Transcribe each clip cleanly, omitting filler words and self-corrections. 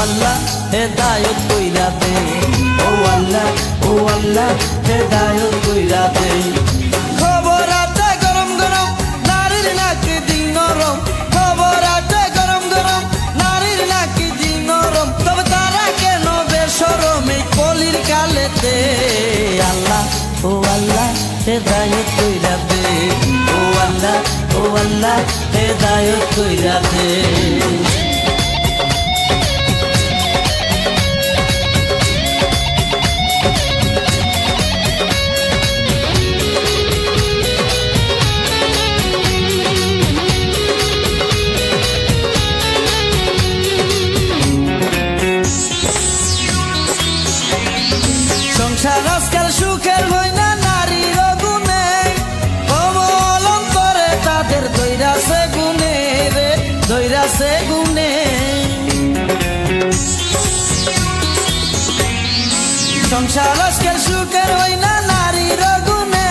আল্লাহ হেদায়েত কইরা দে, ও আল্লাহ হেদায়েত কইরা দে। খবর আছে গরম গরম নারীর নাকি দিন নরম, খবর আছে গরম গরম নারীর নাকি দিন নরম, তবে তারা কেন বেশরম এই কলির কালেতে। আল্লাহ হেদায়েত কইরা দে, ও আল্লাহ হেদায়েত কইরা দে। সংসার আজকাল সুখের হয় না নারীর গুণে, অবলম্বন করে তাদের দৈরাছে গুণে রে, দৈরাছে গুণে। সংসার আজকাল সুখের হয় না নারীর গুণে,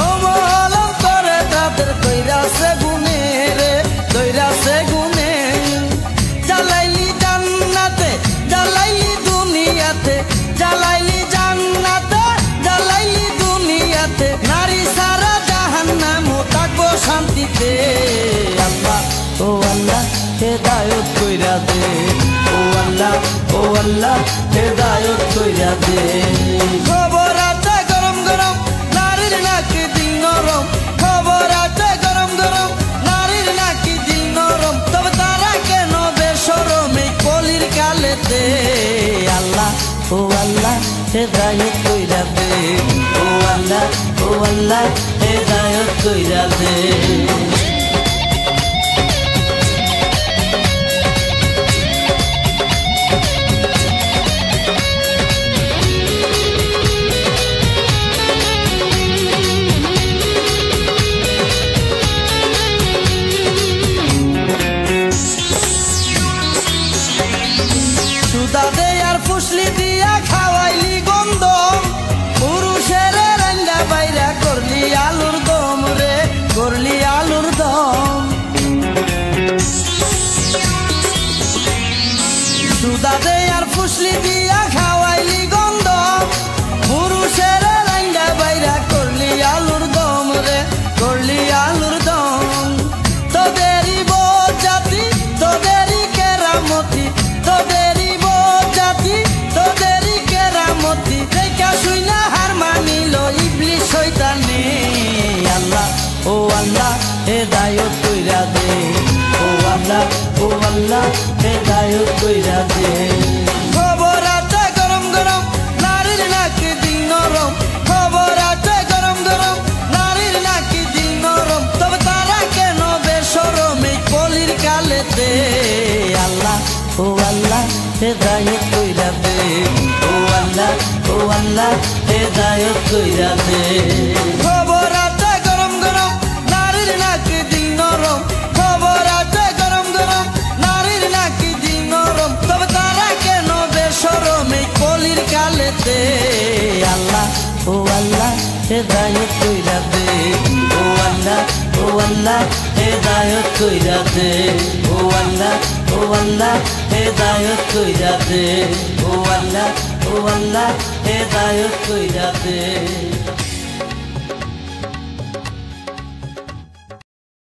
অবলম্বন করে তাদের দৈরাছে গুণে রে, দৈরাছে গুণে। জ্বালাইলি জান্নাতে জ্বালাইলি দুনিয়াতে, জ্বালাইলি জান্নাতে জ্বালাইলি দুনিয়াতে, নারী সারা জাহান্নামও থাকবো শান্তিতে। আল্লাহ হেদায়েত কইরা দে, ও আল্লাহ হেদায়েত কইরা দে। খবর আছে গরম গরম নারীর নাকি দিন নরম, খবর আছে গরম গরম নারীর নাকি দিন নরম, তবে তারা কেন বেশরম এই কলির কালেতে। আল্লাহ হেদায়েত কইরা দে, ও আল্লাহ হেদায়েত কইরা দে। সুদা দে আর ফুসলি দিয়া খাওয়াইলি গন্ধ, পুরুষের রান্না বাইরা করলি আলুর দম রে, করলি আলুর দম। সুদা দে আর ফুসলি দিয়া খাওয়াইলি গন্ধ, পুরুষের রান্না বাইরা করলি আলুর দম রে, করলি আলুর দম। তোদেরই বজ্জাতি তোদেরই কেরামতি, তোদেরই বজ্জাতি তোদেরই কেরামতি, দেখা শুইনা হার মানিল ইবলিস শয়তানে। আল্লাহ হেদায়েত কইরা দে, ও আল্লাহ হেদায়েত কইরা দে। খবর আছে গরম গরম নারীর নাকি দিন নরম, খবর আছে গরম গরম নারীর নাকি দিন নরম, তবে তারা কেন বেশরম এই কলির কালেতে। আল্লাহ হেদায়েত কইরা দে, ও আল্লাহ হেদায়েত কইরা দে। খবর আছে গরম গরম নারীর নাকি দিন নরম, খবর আছে গরম গরম নারীর নাকি দিন নরম, তবে তারা কেন বেশরম এই কলির কালেতে। আল্লাহ হেদায়েত কইরা দে, ও আল্লাহ হেদায়েত কইরা দে, ও আল্লাহ হেদায়েত কইরা দে, ও আল্লাহ হেদায়েত কইরা দে।